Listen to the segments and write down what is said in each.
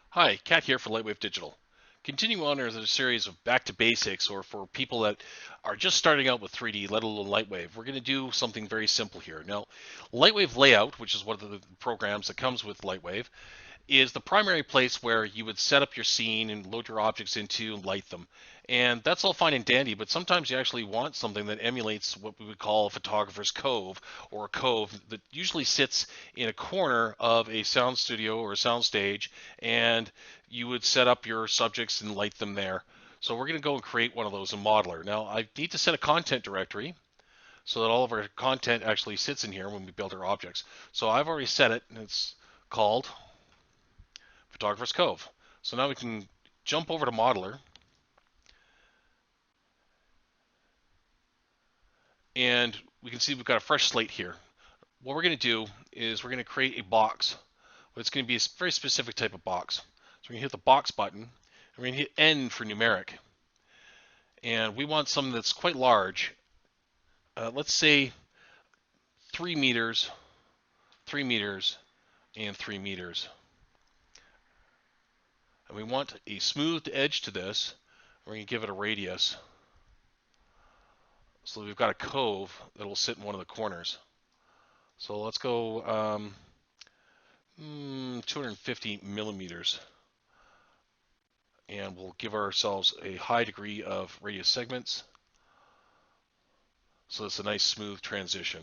Hi, Kat here for Lightwave Digital. Continuing on as a series of back to basics, or for people that are just starting out with 3D, let alone Lightwave, we're going to do something very simple here. Now, Lightwave Layout, which is one of the programs that comes with Lightwave, is the primary place where you would set up your scene and load your objects into and light them. And that's all fine and dandy, but sometimes you actually want something that emulates what we would call a photographer's cove, or a cove that usually sits in a corner of a sound studio or a sound stage, and you would set up your subjects and light them there. So we're going to go and create one of those in Modeler. Now I need to set a content directory so that all of our content actually sits in here when we build our objects. So I've already set it, and it's called Photographer's Cove. So now we can jump over to Modeler, and we can see we've got a fresh slate here. What we're going to do is we're going to create a box. But it's going to be a very specific type of box. So we're going to hit the box button, and we're going to hit N for numeric. And we want something that's quite large. Let's say 3 meters, 3 meters, and 3 meters. And we want a smoothed edge to this. We're going to give it a radius. So we've got a cove that will sit in one of the corners. So let's go 250 millimeters. And we'll give ourselves a high degree of radius segments. So it's a nice smooth transition.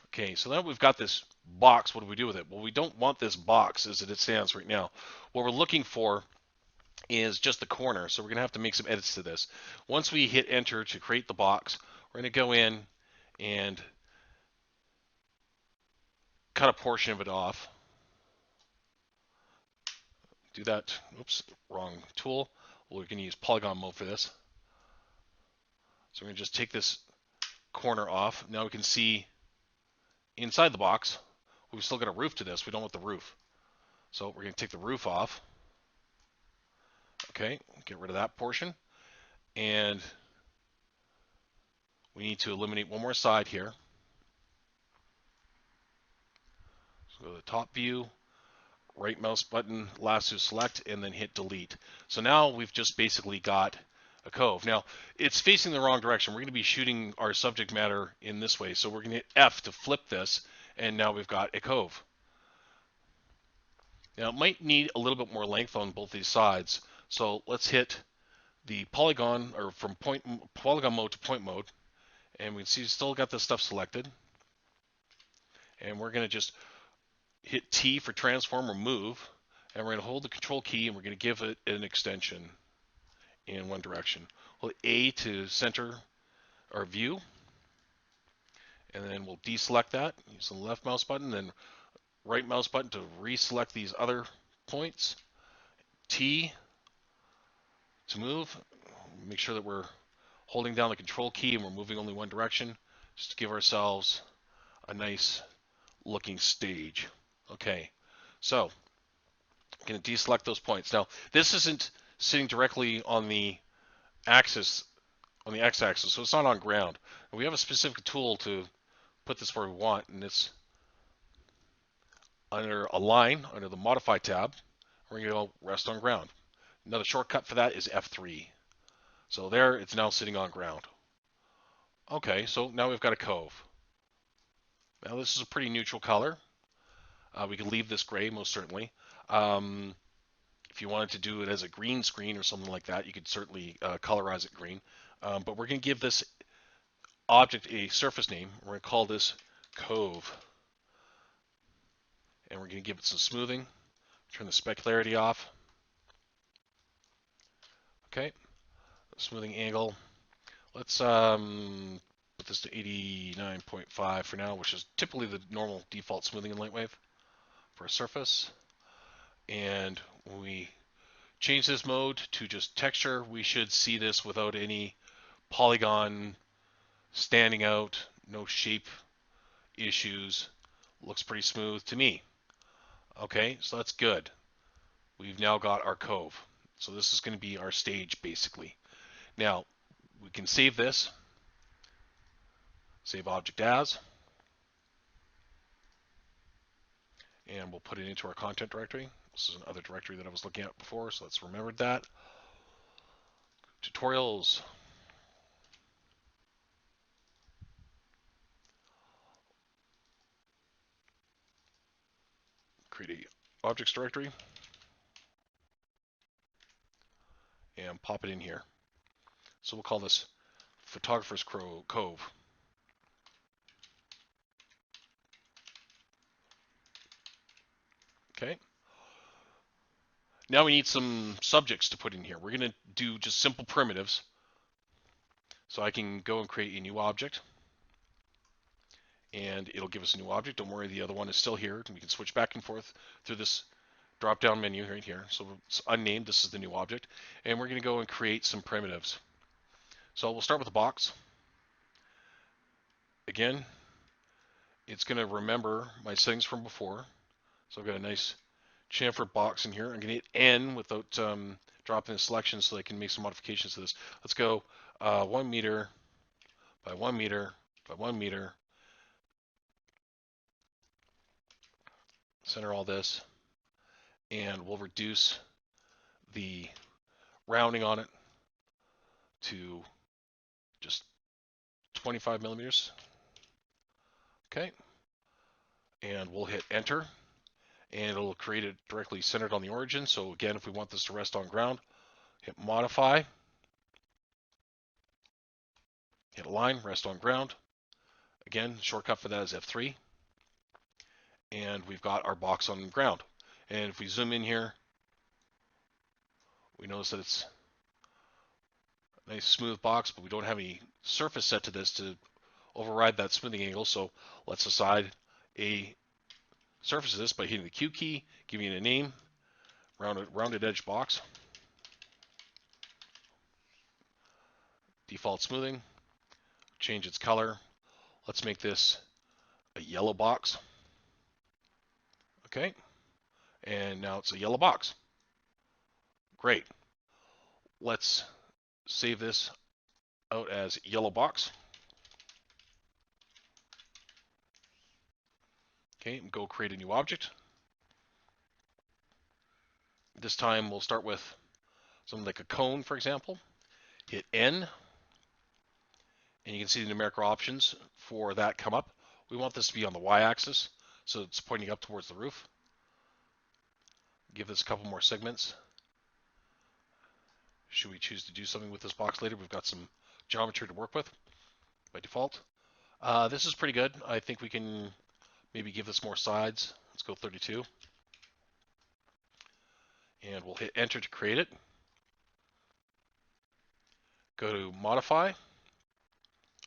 Okay, so now we've got this box. What do we do with it? Well, we don't want this box as it stands right now. What we're looking for is just the corner. So we're going to have to make some edits to this. Once we hit enter to create the box, we're going to go in and cut a portion of it off. Do that. Oops, wrong tool. We're going to use polygon mode for this. So we're going to just take this corner off. Now we can see inside the box, we've still got a roof to this. We don't want the roof. So we're going to take the roof off. Okay, get rid of that portion. And we need to eliminate one more side here. So go to the top view, right mouse button, lasso select, and then hit delete. So now we've just basically got a cove. Now, it's facing the wrong direction. We're going to be shooting our subject matter in this way. So we're going to hit F to flip this, and now we've got a cove. Now, it might need a little bit more length on both these sides. So let's hit the polygon, or from polygon mode to point mode, and we can see still got this stuff selected. And we're going to just hit T for transform or move, and we're going to hold the control key, and we're going to give it an extension in one direction. Hold A to center our view, and then we'll deselect that. Use the left mouse button, then right mouse button to reselect these other points. T to move. Make sure that we're holding down the control key and we're moving only one direction, just to give ourselves a nice looking stage. Okay, so I'm going to deselect those points. Now, this isn't sitting directly on the axis, on the x-axis, so it's not on ground. And we have a specific tool to put this where we want, and it's under Align, under the Modify tab. We're going to go Rest on Ground. Another shortcut for that is F3. So there, it's now sitting on ground. Okay, so now we've got a cove. Now this is a pretty neutral color. We could leave this gray, most certainly. If you wanted to do it as a green screen or something like that, you could certainly colorize it green. But we're going to give this object a surface name. We're going to call this cove. And we're going to give it some smoothing. Turn the specularity off. Okay, smoothing angle. Let's put this to 89.5 for now, which is typically the normal default smoothing in Lightwave for a surface. And when we change this mode to just texture, we should see this without any polygon standing out, no shape issues. Looks pretty smooth to me. Okay, so that's good. We've now got our cove. So this is going to be our stage basically. Now we can save this, save object as, and we'll put it into our content directory. This is another directory that I was looking at before, so let's remember that. Tutorials. Create a objects directory and pop it in here. So we'll call this Photographer's Cove. Okay. Now we need some subjects to put in here. We're going to do just simple primitives. So I can go and create a new object, and it'll give us a new object. Don't worry, the other one is still here. We can switch back and forth through this drop-down menu right here. So it's unnamed. This is the new object, and we're going to go and create some primitives. So we'll start with a box. Again, it's going to remember my settings from before. So I've got a nice chamfer box in here. I'm going to hit N without dropping the selection so I can make some modifications to this. Let's go 1 meter by 1 meter by 1 meter. Center all this, and we'll reduce the rounding on it to just 25 millimeters. Okay, and we'll hit enter, and it'll create it directly centered on the origin. So again, if we want this to rest on ground, hit modify, hit align, rest on ground. Again, shortcut for that is F3, and we've got our box on the ground. And if we zoom in here, we notice that it's a nice smooth box, but we don't have any surface set to this to override that smoothing angle. So let's assign a surface to this by hitting the Q key, giving it a name, rounded edge box, default smoothing, change its color. Let's make this a yellow box. Okay, and now it's a yellow box. Great. Let's save this out as yellow box. Okay, go create a new object. This time we'll start with something like a cone, for example. Hit N, and you can see the numerical options for that come up. We want this to be on the y-axis, so it's pointing up towards the roof. Give this a couple more segments. Should we choose to do something with this box later, we've got some geometry to work with by default. This is pretty good. I think we can maybe give this more sides. Let's go 32. And we'll hit enter to create it. Go to modify.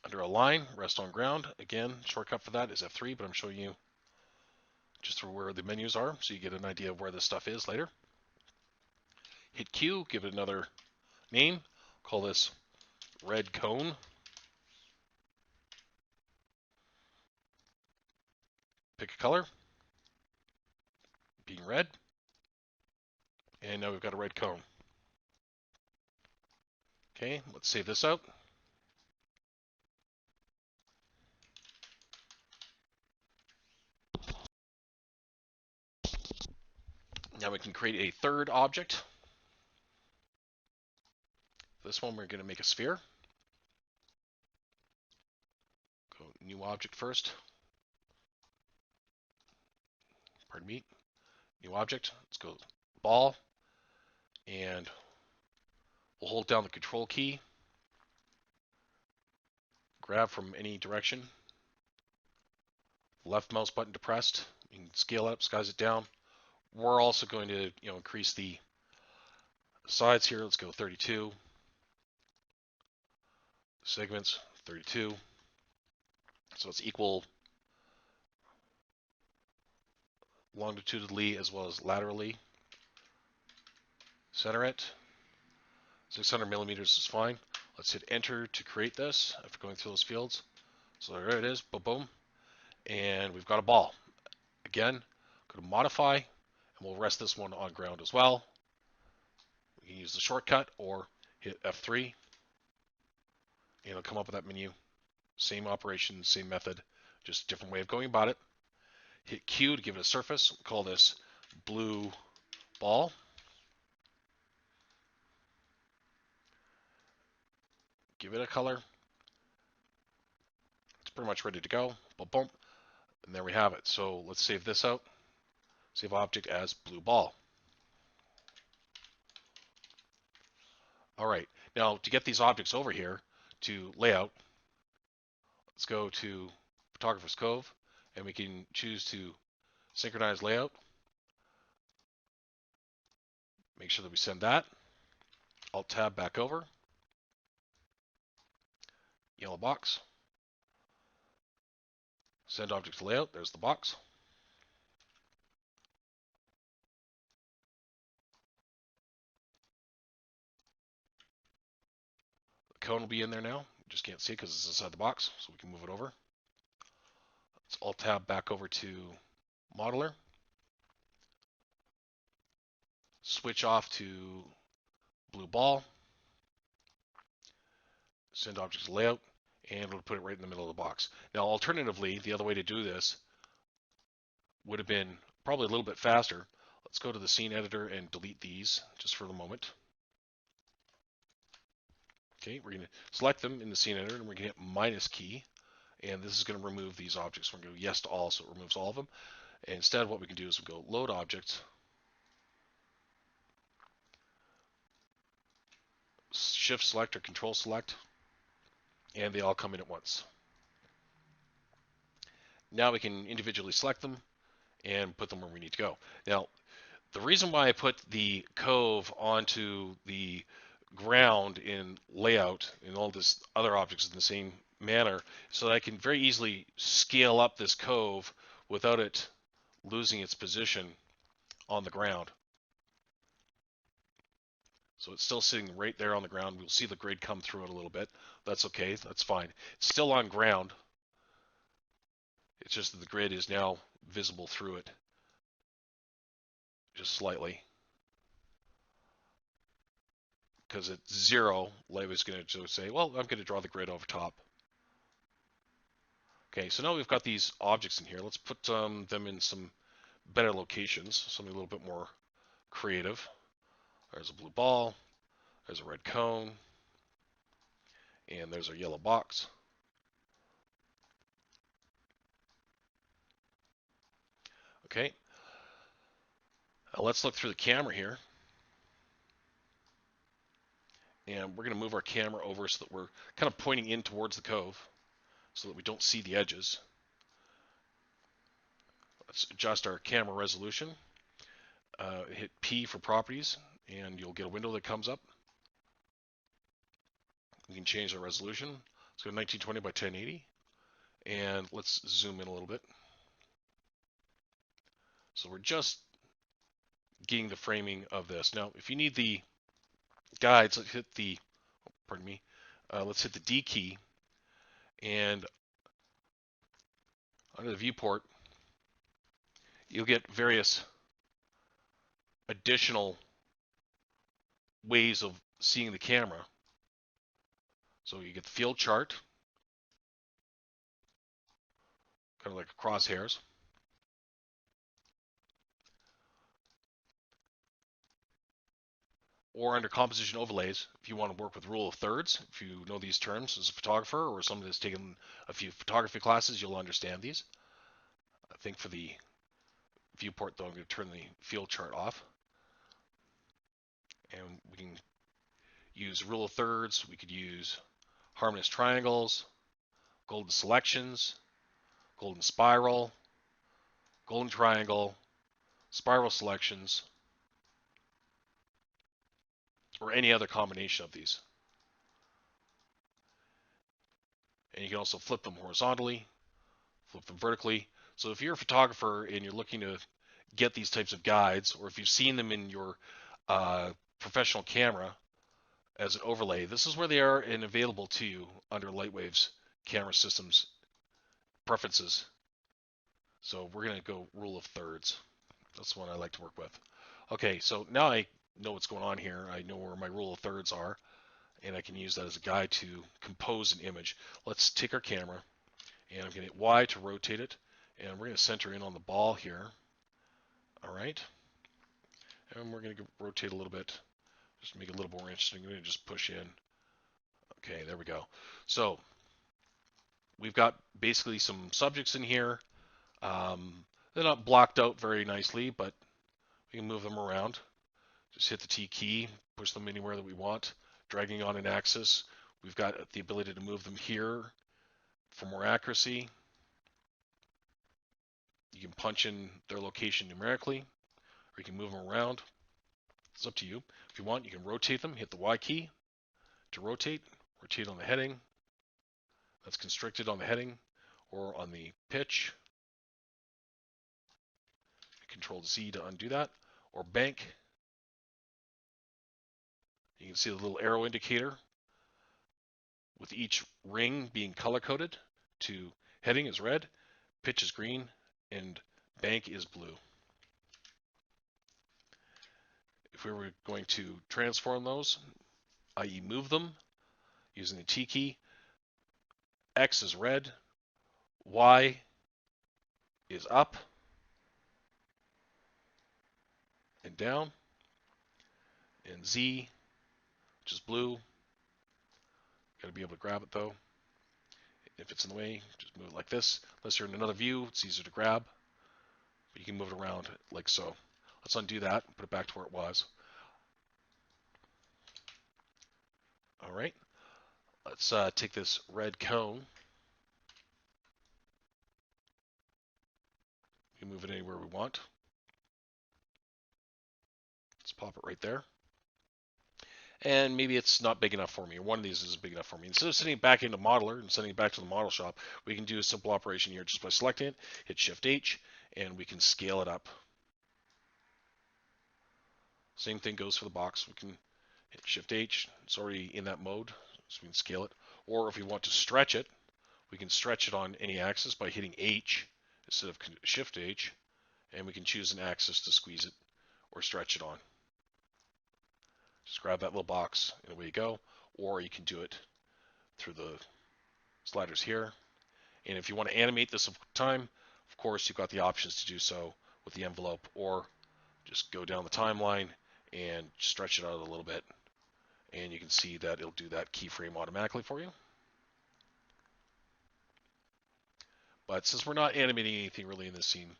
Under align, rest on ground. Again, shortcut for that is F3, but I'm showing you just where the menus are so you get an idea of where this stuff is later. Hit Q, give it another name. Call this red cone. Pick a color, being red. And now we've got a red cone. Okay, let's save this out. Now we can create a third object. This one we're going to make a sphere. Go new object first. Pardon me. New object. Let's go ball. And we'll hold down the control key. Grab from any direction. Left mouse button depressed. You can scale it up, size it down. We're also going to increase the sides here. Let's go 32. Segments 32. So it's equal longitudinally as well as laterally. Center it. 600 millimeters is fine. Let's hit enter to create this after going through those fields. So there it is, boom, boom. And we've got a ball. Again, go to modify, and we'll rest this one on ground as well. We can use the shortcut or hit F3, and it'll come up with that menu. Same operation, same method, just a different way of going about it. Hit Q to give it a surface. We'll call this blue ball. Give it a color. It's pretty much ready to go. Boom, boom. And there we have it. So let's save this out. Save object as blue ball. All right. Now to get these objects over here to layout, let's go to Photographer's Cove, and we can choose to synchronize layout. Make sure that we send that. Alt tab back over. Yellow box. Send object to layout. There's the box. The cone will be in there now. You just can't see it because it's inside the box, so we can move it over. Let's alt tab back over to modeler. Switch off to blue ball. Send object to layout, and we'll put it right in the middle of the box. Now, alternatively, the other way to do this would have been probably a little bit faster. Let's go to the scene editor and delete these just for the moment. Okay, we're going to select them in the scene editor, and we're going to hit minus key, and this is going to remove these objects. We're going to go yes to all, so it removes all of them. And instead, what we can do is we go load objects, shift select or control select, and they all come in at once. Now we can individually select them and put them where we need to go. Now, the reason why I put the cove onto the ground in layout and all this other objects in the same manner, so that I can very easily scale up this cove without it losing its position on the ground. So it's still sitting right there on the ground. We'll see the grid come through it a little bit. That's okay. That's fine. It's still on ground. It's just that the grid is now visible through it just slightly. Because at 0, Lightwave is going to say, well, I'm going to draw the grid over top. Okay, so now we've got these objects in here. Let's put them in some better locations, something a little bit more creative. There's a blue ball, there's a red cone, and there's a yellow box. Okay, let's look through the camera here. And we're going to move our camera over so that we're kind of pointing in towards the cove so that we don't see the edges. Let's adjust our camera resolution. Hit P for properties, and you'll get a window that comes up. We can change the resolution. Let's go to 1920 by 1080, and let's zoom in a little bit. So we're just getting the framing of this. Now, if you need the guides, let's hit the, let's hit the D key, and under the viewport, you'll get various additional ways of seeing the camera. So you get the field chart, kind of like crosshairs. Or under composition overlays, if you want to work with rule of thirds, if you know these terms as a photographer or somebody that's taken a few photography classes, you'll understand these. I think for the viewport, though, I'm going to turn the field chart off. And we can use rule of thirds. We could use harmonious triangles, golden selections, golden spiral, golden triangle, spiral selections, or any other combination of these. And you can also flip them horizontally, flip them vertically. So if you're a photographer and you're looking to get these types of guides, or if you've seen them in your professional camera as an overlay, this is where they are and available to you under Lightwave's camera systems preferences. So we're going to go rule of thirds. That's the one I like to work with. Okay, so now I know what's going on here. I know where my rule of thirds are, and I can use that as a guide to compose an image. Let's take our camera, and I'm going to hit Y to rotate it, and we're going to center in on the ball here. All right, and we're going to rotate a little bit, just to make it a little more interesting. I'm going to just push in. Okay, there we go. So we've got basically some subjects in here. They're not blocked out very nicely, but we can move them around. Just hit the T key, push them anywhere that we want. Dragging on an axis, we've got the ability to move them here for more accuracy. You can punch in their location numerically, or you can move them around. It's up to you. If you want, you can rotate them. Hit the Y key to rotate. Rotate on the heading. That's constricted on the heading or on the pitch. Control Z to undo that. Or bank. You can see the little arrow indicator with each ring being color coded to heading is red, pitch is green, and bank is blue. If we were going to transform those, i.e. move them using the T key, X is red, Y is up and down, and Z, which is blue. Got to be able to grab it though. If it's in the way, just move it like this. Unless you're in another view, it's easier to grab. But you can move it around like so. Let's undo that and put it back to where it was. All right. Let's take this red cone. We can move it anywhere we want. Let's pop it right there. And maybe it's not big enough for me, or one of these isn't big enough for me. Instead of sending it back into Modeler and sending it back to the model shop, we can do a simple operation here just by selecting it, hit Shift H, and we can scale it up. Same thing goes for the box. We can hit Shift H. It's already in that mode, so we can scale it. Or if we want to stretch it, we can stretch it on any axis by hitting H instead of Shift H, and we can choose an axis to squeeze it or stretch it on. Just grab that little box and away you go. Or you can do it through the sliders here. And if you want to animate this over time, of course, you've got the options to do so with the envelope, or just go down the timeline and stretch it out a little bit. And you can see that it'll do that keyframe automatically for you. But since we're not animating anything really in this scene,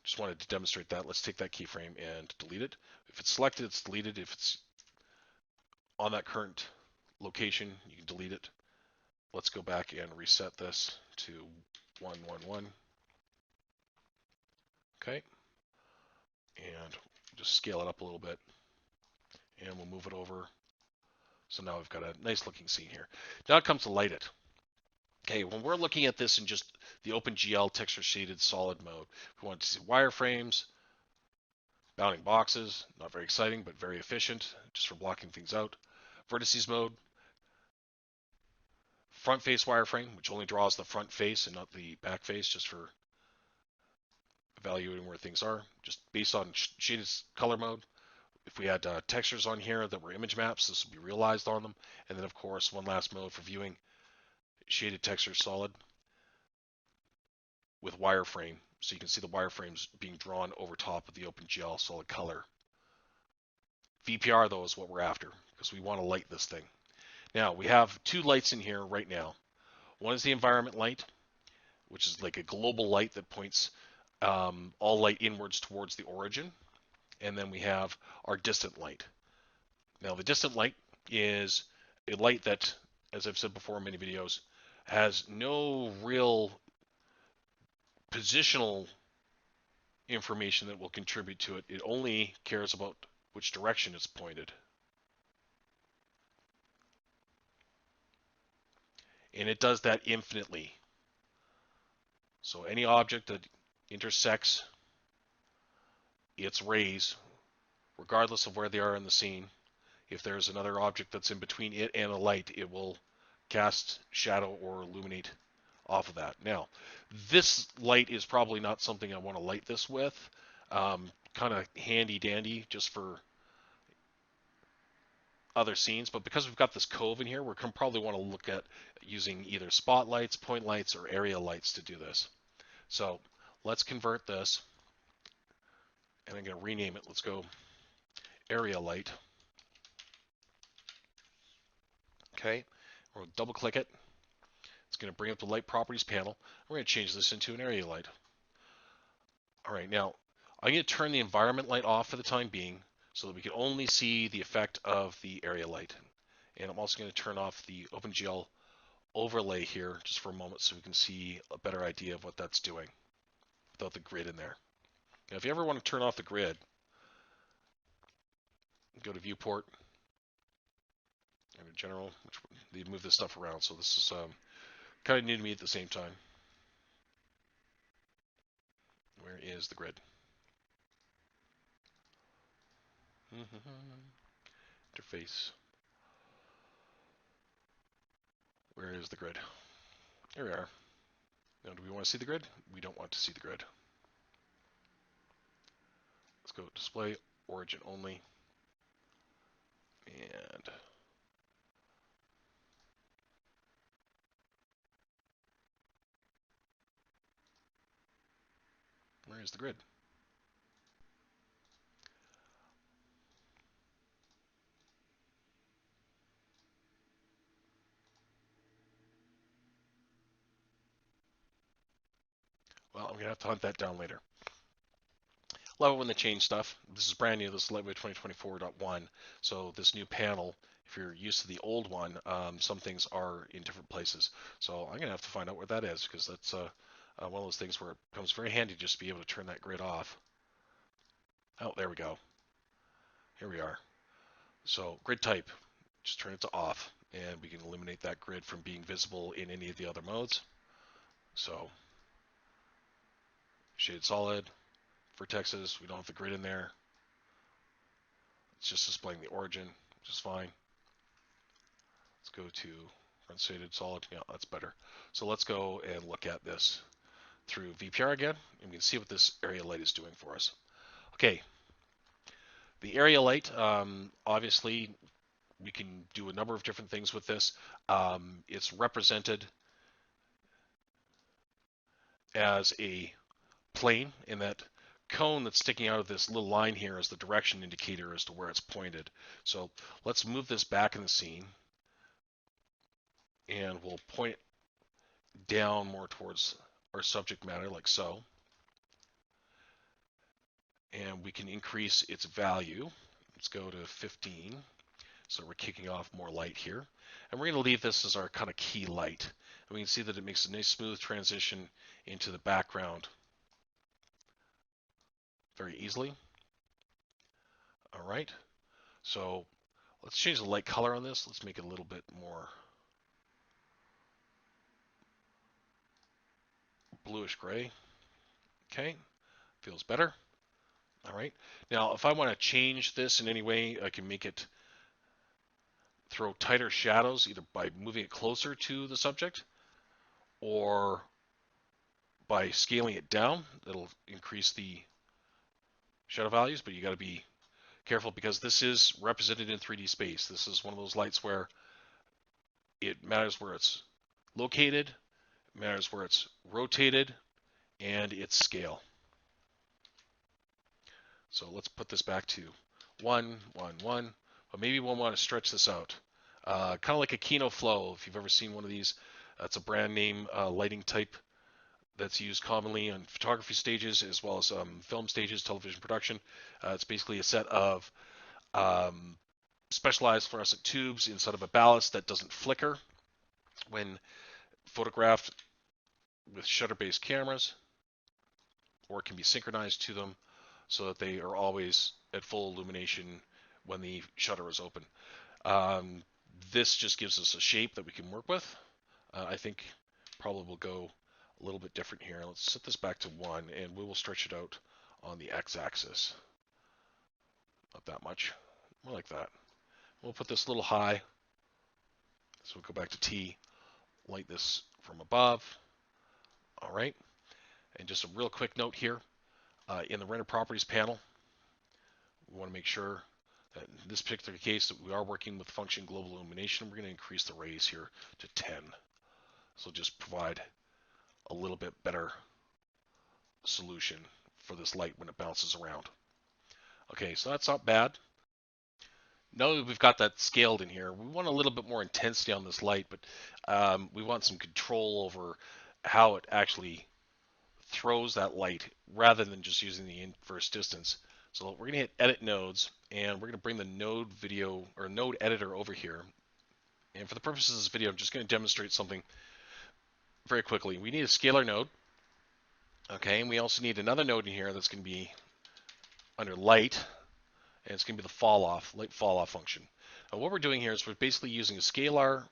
just wanted to demonstrate that. Let's take that keyframe and delete it. If it's selected, it's deleted. If it's on that current location, you can delete it. Let's go back and reset this to 111. Okay. And just scale it up a little bit. And we'll move it over. So now we've got a nice looking scene here. Now it comes to light it. Okay, when we're looking at this in just the OpenGL texture shaded solid mode, we want to see wireframes, bounding boxes, not very exciting, but very efficient, just for blocking things out. Vertices mode, front face wireframe, which only draws the front face and not the back face, just for evaluating where things are, just based on shaded color mode. If we had textures on here that were image maps, this would be realized on them. And then, of course, one last mode for viewing shaded texture solid with wireframe, so you can see the wireframes being drawn over top of the OpenGL solid color. VPR, though, is what we're after, because we want to light this thing. Now, we have two lights in here right now. One is the environment light, which is like a global light that points all light inwards towards the origin. And then we have our distant light. Now, the distant light is a light that, as I've said before in many videos, has no real positional information that will contribute to it. It only cares about which direction it's pointed. And it does that infinitely. So any object that intersects its rays, regardless of where they are in the scene, if there's another object that's in between it and a light, it will cast shadow or illuminate off of that. Now, this light is probably not something I want to light this with. Kind of handy dandy just for other scenes, but because we've got this cove in here, we're going to probably want to look at using either spotlights, point lights, or area lights to do this. So let's convert this, and I'm going to rename it. Let's go area light. Okay, we're going to double click it. It's going to bring up the light properties panel. We're going to change this into an area light. All right, now I'm going to turn the environment light off for the time being so that we can only see the effect of the area light. And I'm also going to turn off the OpenGL overlay here just for a moment so we can see a better idea of what that's doing without the grid in there. Now, if you ever want to turn off the grid, go to viewport and in general, which they move this stuff around. So this is kind of new to me at the same time. Where is the grid? Interface. Where is the grid? There we are. Now, do we want to see the grid? We don't want to see the grid. Let's go display origin only. And where is the grid? Well, I'm going to have to hunt that down later. Love it when they change stuff. This is brand new. This is Lightwave 2024.1. So this new panel, if you're used to the old one, some things are in different places. So I'm going to have to find out where that is because that's one of those things where it comes very handy just to be able to turn that grid off. Oh, there we go. Here we are. So grid type, just turn it to off, and we can eliminate that grid from being visible in any of the other modes. So shaded solid, vertexes, we don't have the grid in there. It's just displaying the origin, which is fine. Let's go to front shaded solid. Yeah, that's better. So let's go and look at this through VPR again, and we can see what this area light is doing for us. Okay, the area light, obviously, we can do a number of different things with this. It's represented as a plane, and that cone that's sticking out of this little line here is the direction indicator as to where it's pointed. So let's move this back in the scene, and we'll point it down more towards our subject matter like so. And we can increase its value. Let's go to 15. So we're kicking off more light here. And we're going to leave this as our kind of key light. And we can see that it makes a nice smooth transition into the background very easily. All right. So let's change the light color on this. Let's make it a little bit more bluish gray. Okay. Feels better. All right. Now, if I want to change this in any way, I can make it throw tighter shadows either by moving it closer to the subject or by scaling it down. It'll increase the shadow values, but you got to be careful because this is represented in 3D space. This is one of those lights where it matters where it's located, it matters where it's rotated, and its scale. So let's put this back to 1, 1, 1, but maybe we'll want to stretch this out. Kind of like a Kino Flow, if you've ever seen one of these. That's a brand name lighting type that's used commonly on photography stages as well as film stages, television production. It's basically a set of specialized fluorescent tubes inside of a ballast that doesn't flicker when photographed with shutter-based cameras, or can be synchronized to them so that they are always at full illumination when the shutter is open. This just gives us a shape that we can work with. I think probably will go a little bit different here. Let's set this back to 1, and we will stretch it out on the x-axis. Not that much, more like that. We'll put this a little high, so we'll go back to T, light this from above, All right, and just a real quick note here, in the render properties panel, we want to make sure that in this particular case that we are working with function global illumination. We're going to increase the rays here to 10. So just provide a little bit better solution for this light when it bounces around. Okay, so that's not bad. Now that we've got that scaled in here, we want a little bit more intensity on this light, but we want some control over how it actually throws that light rather than just using the inverse distance. So we're going to hit edit nodes, and we're going to bring the node video or node editor over here. And for the purposes of this video, I'm just going to demonstrate something very quickly. We need a scalar node. Okay, and we also need another node in here that's going to be under light, and it's going to be the light fall off function. Now what we're doing here is we're basically using a scalar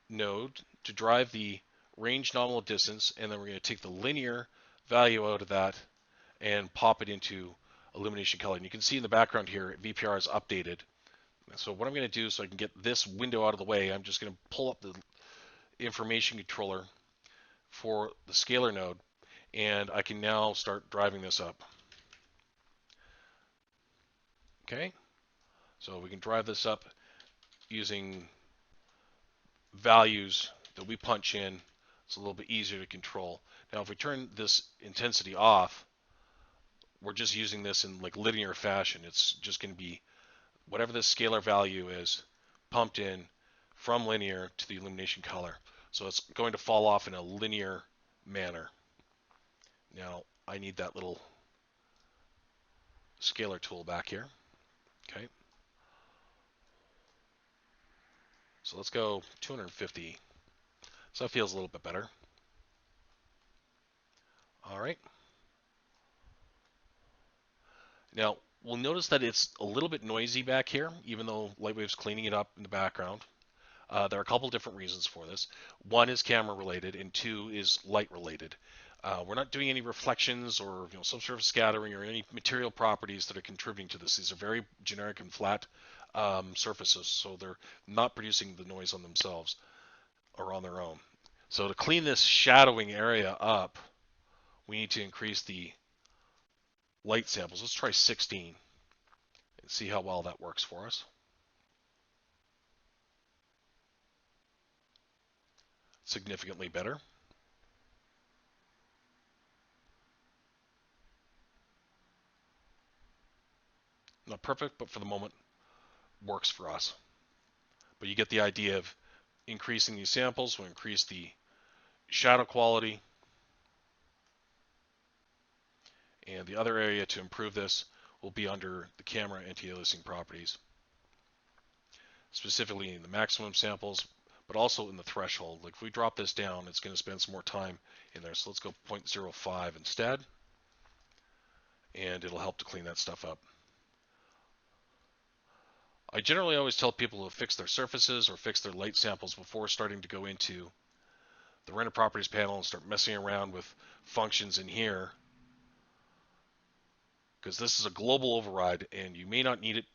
node to drive the range nominal distance, and then we're going to take the linear value out of that and pop it into illumination color. And you can see in the background here, VPR is updated. So what I'm going to do so I can get this window out of the way, I'm just going to pull up the information controller for the scalar node, and I can now start driving this up. Okay, so we can drive this up using values that we punch in. It's a little bit easier to control. Now if we turn this intensity off, we're just using this in like linear fashion. It's just going to be whatever this scalar value is pumped in from linear to the illumination color. So it's going to fall off in a linear manner. Now I need that little scalar tool back here. Okay. So let's go 250. So that feels a little bit better. All right. Now we'll notice that it's a little bit noisy back here, even though Lightwave's cleaning it up in the background. There are a couple different reasons for this. One is camera related, and two is light related. We're not doing any reflections or subsurface scattering or any material properties that are contributing to this. These are very generic and flat surfaces, so they're not producing the noise on themselves or on their own. So to clean this shadowing area up, we need to increase the light samples. Let's try 16 and see how well that works for us. Significantly better. Not perfect, but for the moment works for us. But you get the idea of increasing these samples will increase the shadow quality. And the other area to improve this will be under the camera anti-aliasing properties, specifically in the maximum samples, but also in the threshold. Like if we drop this down, it's going to spend some more time in there. So let's go 0.05 instead, and it'll help to clean that stuff up. I generally always tell people to fix their surfaces or fix their light samples before starting to go into the render properties panel and start messing around with functions in here, because this is a global override and you may not need it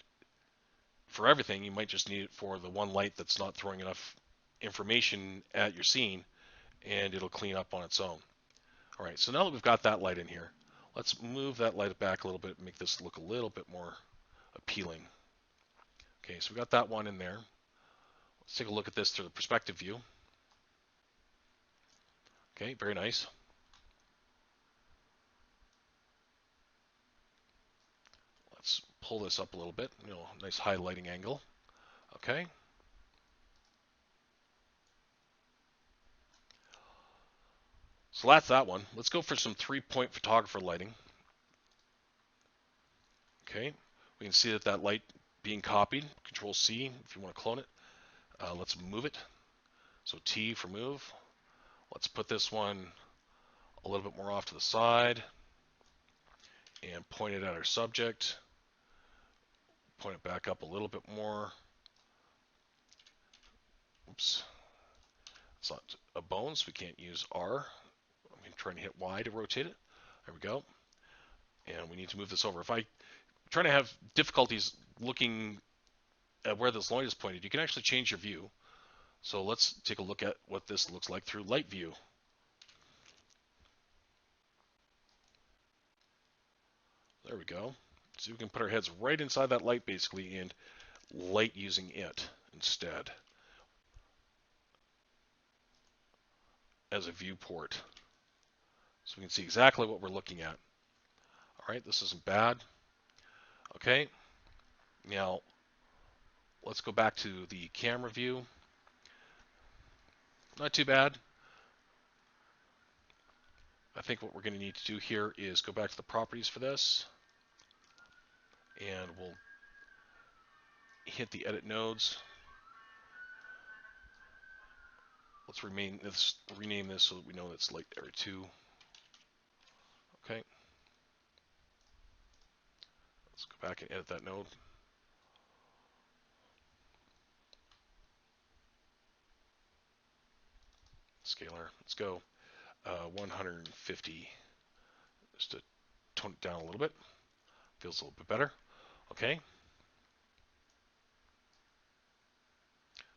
for everything. You might just need it for the one light that's not throwing enough information at your scene, and it'll clean up on its own. All right, so now that we've got that light in here, let's move that light back a little bit and make this look a little bit more appealing. Okay, so we got that one in there. Let's take a look at this through the perspective view. Okay, very nice. Let's pull this up a little bit, nice high lighting angle. Okay. So that's that one. Let's go for some 3-point photographer lighting. Okay, we can see that light being copied. Control C if you want to clone it. Let's move it. So T for move. Let's put this one a little bit more off to the side and point it at our subject. Point it back up a little bit more. Oops. It's not a bone, so we can't use R. I'm trying to hit Y to rotate it. There we go. And we need to move this over. If I'm trying to have difficulties looking at where this light is pointed, you can actually change your view. So let's take a look at what this looks like through light view. There we go. So we can put our heads right inside that light basically and light using it instead as a viewport. So we can see exactly what we're looking at. All right, this isn't bad. Okay, now let's go back to the camera view. Not too bad. I think what we're going to need to do here is go back to the properties for this, and we'll hit the edit nodes. Let's rename this so that we know it's light area 2. Okay. Let's go back and edit that node. Scalar. Let's go 150. Just to tone it down a little bit. Feels a little bit better. Okay.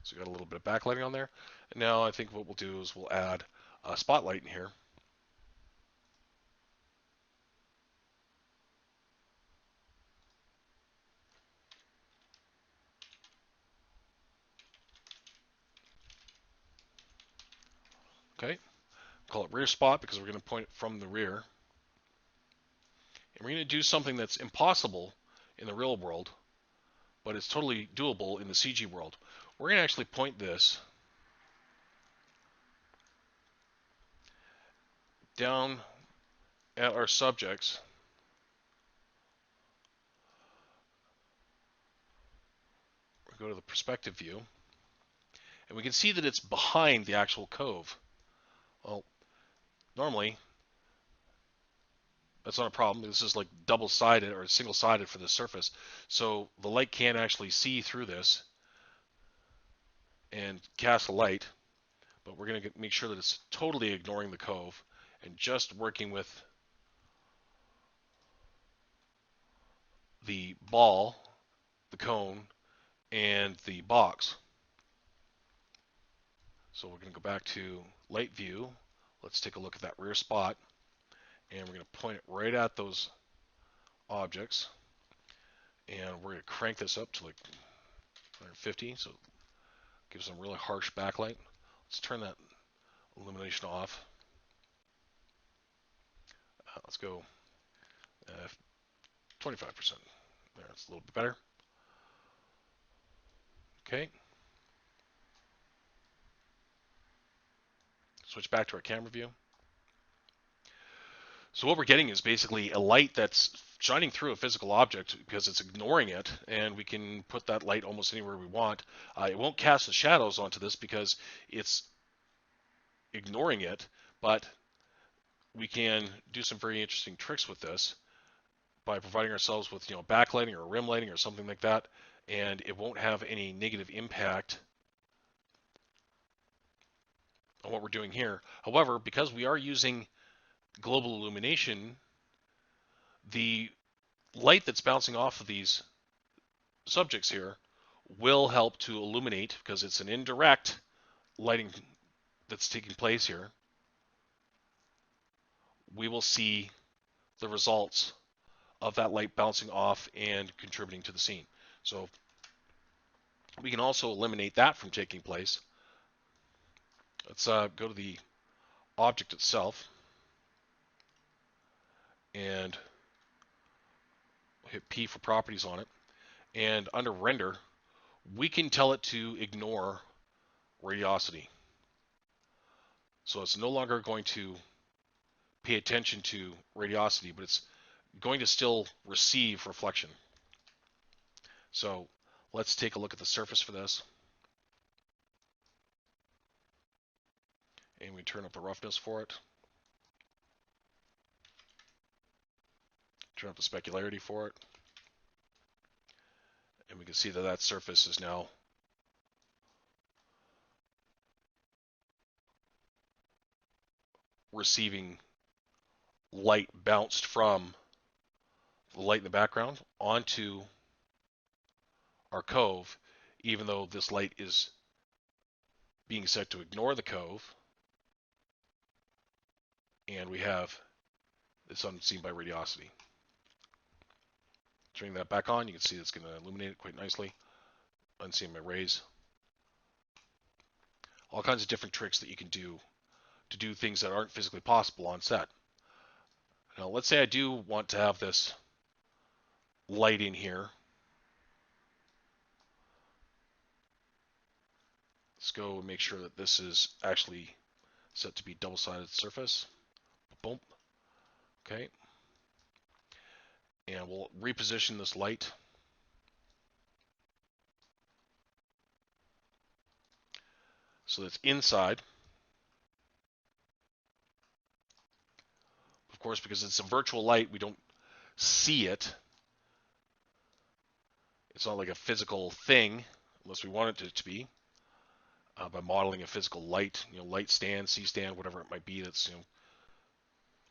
So we got a little bit of backlighting on there. And now I think what we'll do is we'll add a spotlight in here. Okay. Call it rear spot because we're going to point it from the rear. And we're going to do something that's impossible in the real world, but it's totally doable in the CG world. We're going to actually point this down at our subjects. We go to the perspective view, and we can see that it's behind the actual cove. Well, normally that's not a problem. This is like double-sided or single-sided for the surface, so the light can't actually see through this and cast a light. But we're going to make sure that it's totally ignoring the cove and just working with the ball, the cone, and the box. So we're going to go back to light view. Let's take a look at that rear spot, and we're going to point it right at those objects, and we're going to crank this up to like 150, so it gives them really harsh backlight. Let's turn that illumination off. Let's go 25%. There, it's a little bit better. Okay. Switch back to our camera view. So what we're getting is basically a light that's shining through a physical object because it's ignoring it, and we can put that light almost anywhere we want. It won't cast the shadows onto this because it's ignoring it, but we can do some very interesting tricks with this by providing ourselves with, backlighting or rim lighting or something like that, and it won't have any negative impact on what we're doing here. However, because we are using global illumination, the light that's bouncing off of these subjects here will help to illuminate because it's an indirect lighting that's taking place here. We will see the results of that light bouncing off and contributing to the scene. So we can also eliminate that from taking place. Let's go to the object itself and hit P for properties on it. And under render, we can tell it to ignore radiosity. So it's no longer going to pay attention to radiosity, but it's going to still receive reflection. So let's take a look at the surface for this. And we turn up the roughness for it. Turn up the specularity for it. And we can see that that surface is now receiving light bounced from the light in the background onto our cove, even though this light is being set to ignore the cove. And we have this unseen by radiosity. Turning that back on, you can see it's going to illuminate it quite nicely. Unseeing my rays. All kinds of different tricks that you can do to do things that aren't physically possible on set. Now, let's say I do want to have this light in here. Let's go and make sure that this is actually set to be double-sided surface. Boom. Okay. And we'll reposition this light. So that's inside. Of course, because it's a virtual light, we don't see it. It's not like a physical thing, unless we want it to be. By modeling a physical light, light stand, C stand, whatever it might be that's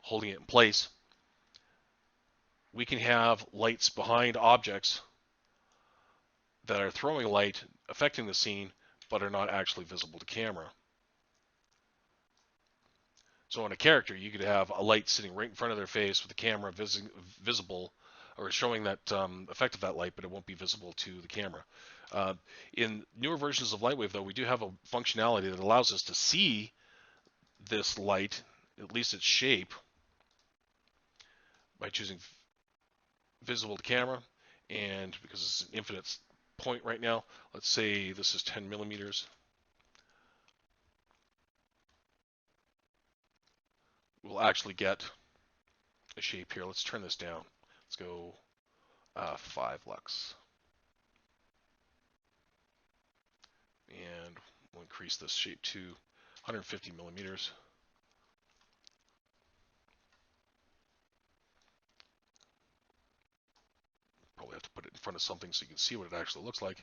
holding it in place. We can have lights behind objects that are throwing light, affecting the scene, but are not actually visible to camera. So on a character, you could have a light sitting right in front of their face with the camera visible, or showing that effect of that light, but it won't be visible to the camera. In newer versions of Lightwave, though, we do have a functionality that allows us to see this light, at least its shape, by choosing visible to camera. And because it's an infinite point right now, let's say this is 10 millimeters. We'll actually get a shape here. Let's turn this down. Let's go 5 lux. And we'll increase this shape to 150 millimeters. Probably have to put it in front of something so you can see what it actually looks like.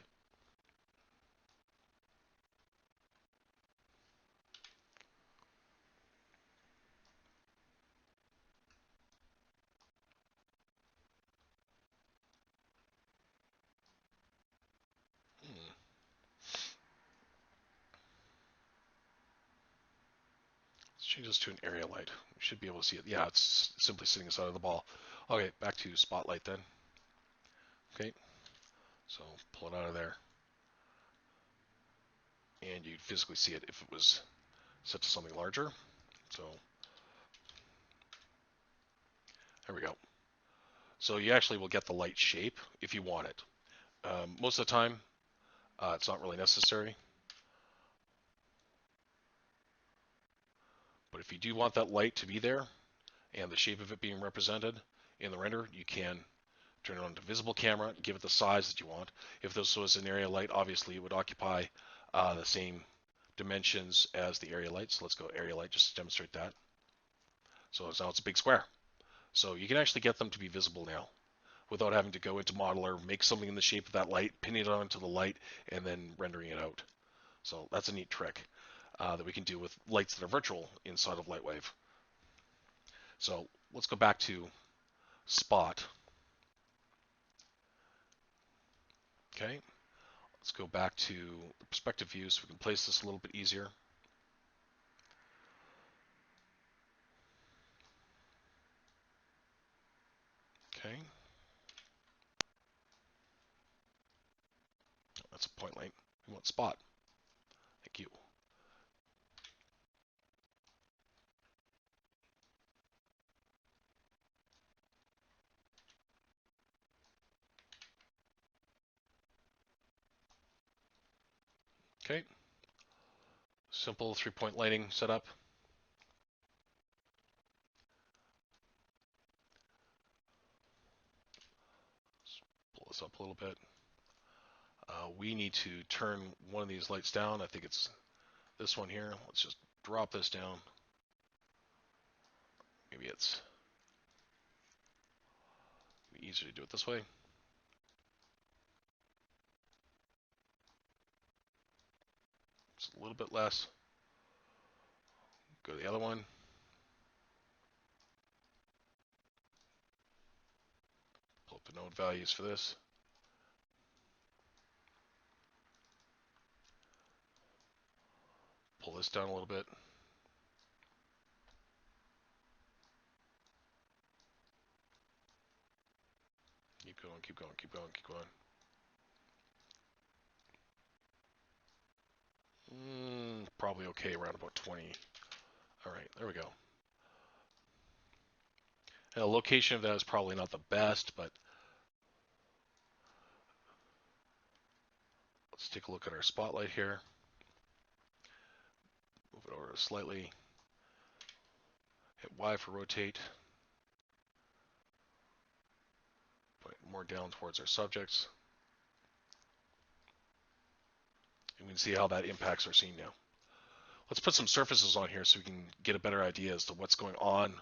Let's change this to an area light. We should be able to see it. Yeah, it's simply sitting inside of the ball. Okay, back to spotlight then. Okay, so pull it out of there. And you'd physically see it if it was set to something larger. So there we go. So you actually will get the light shape if you want it. Most of the time, it's not really necessary. But if you do want that light to be there and the shape of it being represented in the render, you can turn it on to visible camera, give it the size that you want. If this was an area light, obviously it would occupy the same dimensions as the area light. So let's go area light just to demonstrate that. So now it's a big square. So you can actually get them to be visible now without having to go into Modeler, make something in the shape of that light, pin it onto the light, and then rendering it out. So that's a neat trick that we can do with lights that are virtual inside of Lightwave. So let's go back to Spot. Okay, let's go back to the perspective view so we can place this a little bit easier. Okay, that's a point light. We want Spot. Thank you. Okay, simple 3-point lighting setup. Let's pull this up a little bit. We need to turn one of these lights down. I think it's this one here. Let's just drop this down. Maybe it's easier to do it this way. It's a little bit less. Go to the other one. Pull up the node values for this. Pull this down a little bit. Keep keep going, keep going, keep going. Probably okay, around about 20. All right, there we go. And the location of that is probably not the best, but let's take a look at our spotlight here. Move it over slightly. Hit Y for rotate. Put it more down towards our subjects. And we can see how that impacts our scene now. Let's put some surfaces on here so we can get a better idea as to what's going on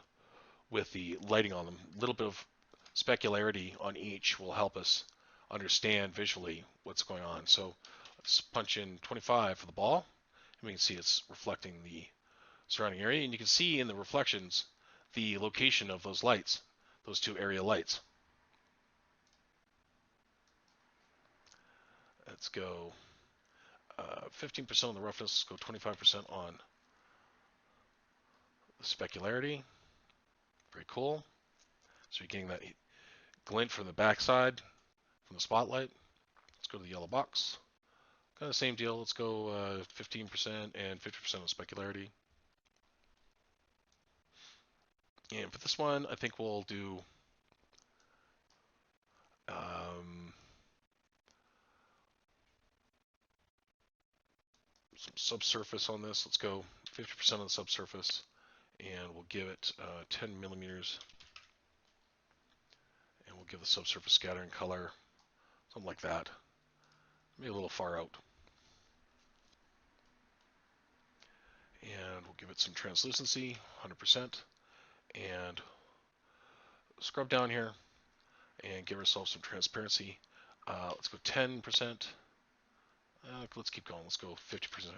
with the lighting on them. A little bit of specularity on each will help us understand visually what's going on. So let's punch in 25 for the ball, and we can see it's reflecting the surrounding area, and you can see in the reflections the location of those lights, those two area lights. Let's go 15% on the roughness, let's go 25% on the specularity. Very cool. So you're getting that glint from the backside, from the spotlight. Let's go to the yellow box. Kind of the same deal. Let's go 15% and 50% on specularity. And for this one, I think we'll do some subsurface on this. Let's go 50% on the subsurface, and we'll give it 10 millimeters. And we'll give the subsurface scattering color, something like that. Maybe a little far out. And we'll give it some translucency, 100%. And scrub down here and give ourselves some transparency. Let's go 10%. Let's keep going. Let's go 50%.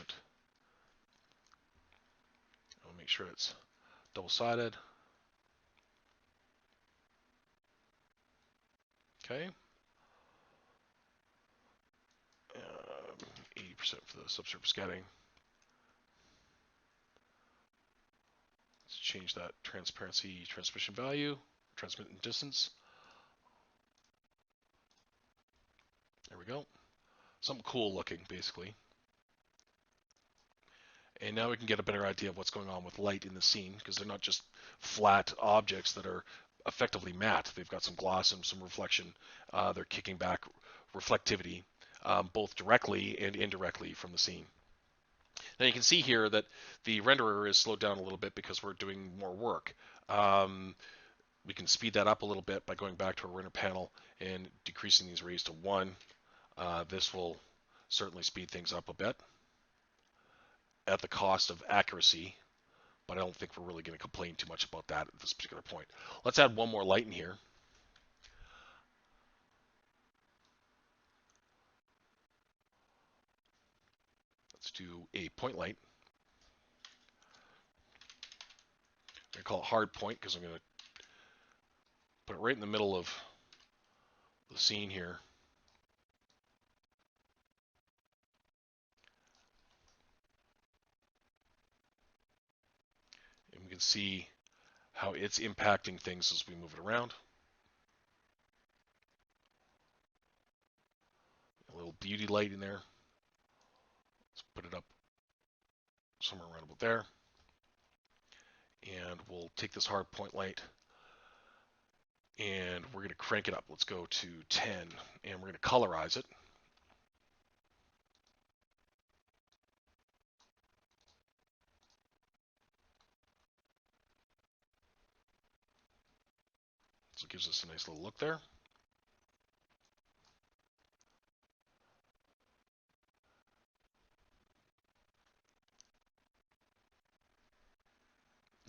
I'll make sure it's double-sided. Okay. 80% for the subsurface scattering. Let's change that transparency transmission value, transmitting distance. There we go. Something cool looking, basically. And now we can get a better idea of what's going on with light in the scene, because they're not just flat objects that are effectively matte. They've got some gloss and some reflection. They're kicking back reflectivity, both directly and indirectly from the scene. Now you can see here that the renderer is slowed down a little bit because we're doing more work. We can speed that up a little bit by going back to our render panel and decreasing these rays to 1. This will certainly speed things up a bit at the cost of accuracy, but I don't think we're really going to complain too much about that at this particular point. Let's add one more light in here. Let's do a point light. I'm going to call it hard point because I'm going to put it right in the middle of the scene here. And we can see how it's impacting things as we move it around. A little beauty light in there. Let's put it up somewhere around about there. And we'll take this hard point light and we're going to crank it up. Let's go to 10 and we're going to colorize it. So it gives us a nice little look there.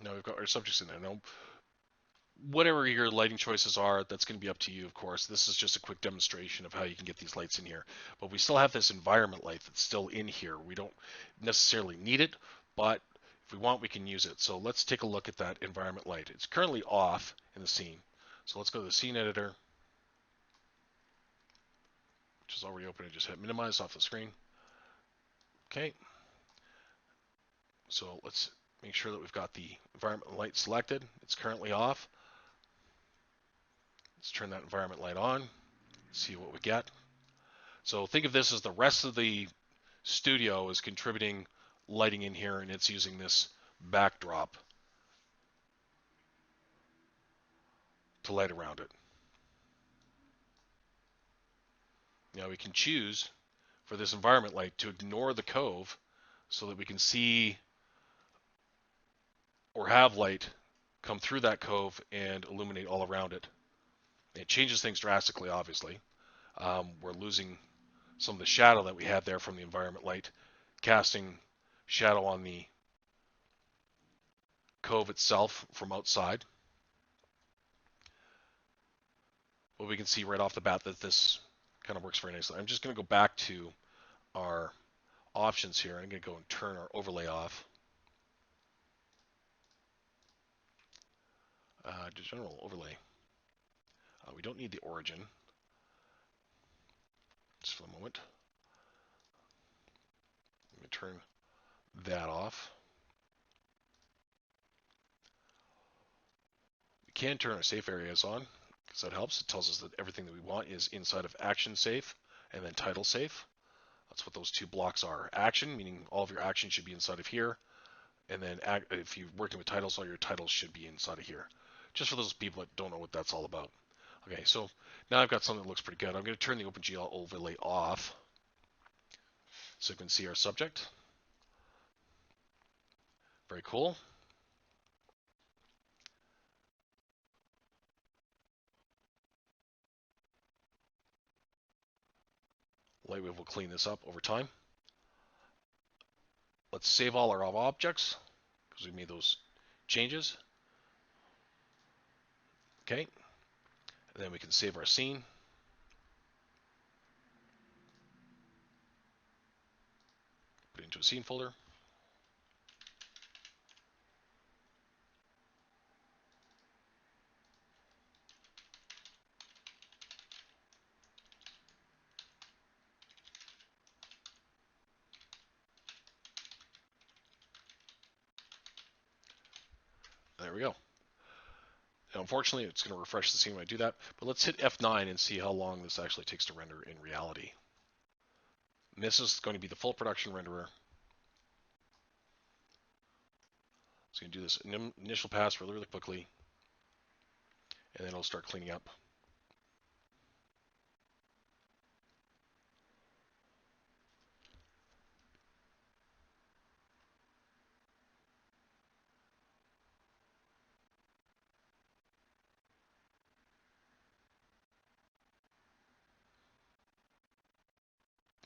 Now we've got our subjects in there. Now, whatever your lighting choices are, that's going to be up to you, of course. This is just a quick demonstration of how you can get these lights in here. But we still have this environment light that's still in here. We don't necessarily need it, but if we want, we can use it. So let's take a look at that environment light. It's currently off in the scene. So let's go to the scene editor, which is already open. I just hit minimize off the screen. Okay. So let's make sure that we've got the environment light selected. It's currently off. Let's turn that environment light on. See what we get. So think of this as the rest of the studio is contributing lighting in here, and it's using this backdrop to light around it. Now we can choose for this environment light to ignore the cove so that we can see or have light come through that cove and illuminate all around it. It changes things drastically, obviously. We're losing some of the shadow that we had there from the environment light, casting shadow on the cove itself from outside. But we can see right off the bat that this kind of works very nicely. I'm just going to go back to our options here. I'm going to go and turn our overlay off. General overlay. We don't need the origin. Just for a moment. Let me turn that off. We can turn our safe areas on because that helps. It tells us that everything that we want is inside of action safe and then title safe. That's what those two blocks are. Action, meaning all of your actions should be inside of here. And then if you're working with titles, all your titles should be inside of here. Just for those people that don't know what that's all about. Okay, so now I've got something that looks pretty good. I'm going to turn the OpenGL overlay off so you can see our subject. Very cool. Lightwave will clean this up over time. Let's save all our objects because we made those changes. Okay, and then we can save our scene. Put it into a scene folder. There we go. Now, unfortunately, it's going to refresh the scene when I do that, but let's hit F9 and see how long this actually takes to render in reality. And this is going to be the full production renderer. It's going to do this initial pass really, really quickly, and then it'll start cleaning up.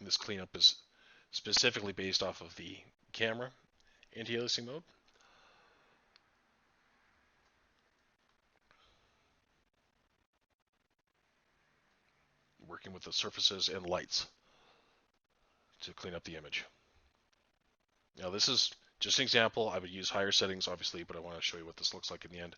And this cleanup is specifically based off of the camera anti-aliasing mode. Working with the surfaces and lights to clean up the image. Now this is just an example. I would use higher settings, obviously, but I want to show you what this looks like in the end.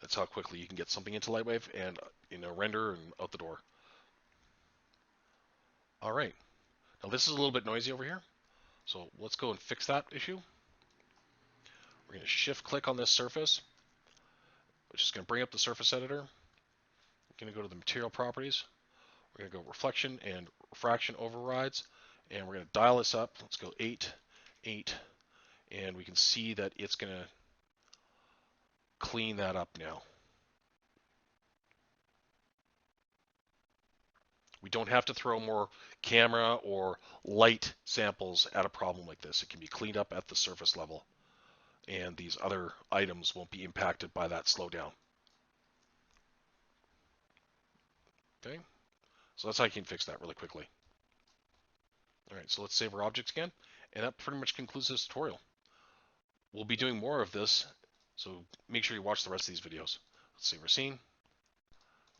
That's how quickly you can get something into Lightwave and render and out the door. All right. Now this is a little bit noisy over here, so let's go and fix that issue. We're going to shift click on this surface, which is going to bring up the surface editor. We're going to go to the material properties. We're going to go reflection and refraction overrides, and we're going to dial this up. Let's go 8, 8, and we can see that it's going to clean that up now. We don't have to throw more camera or light samples at a problem like this. It can be cleaned up at the surface level, and these other items won't be impacted by that slowdown. Okay, so that's how you can fix that really quickly. All right, so let's save our objects again, and that pretty much concludes this tutorial. We'll be doing more of this, so make sure you watch the rest of these videos. Let's save our scene,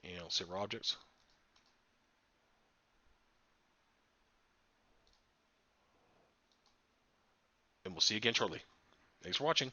and let's save our objects. And we'll see you again shortly. Thanks for watching.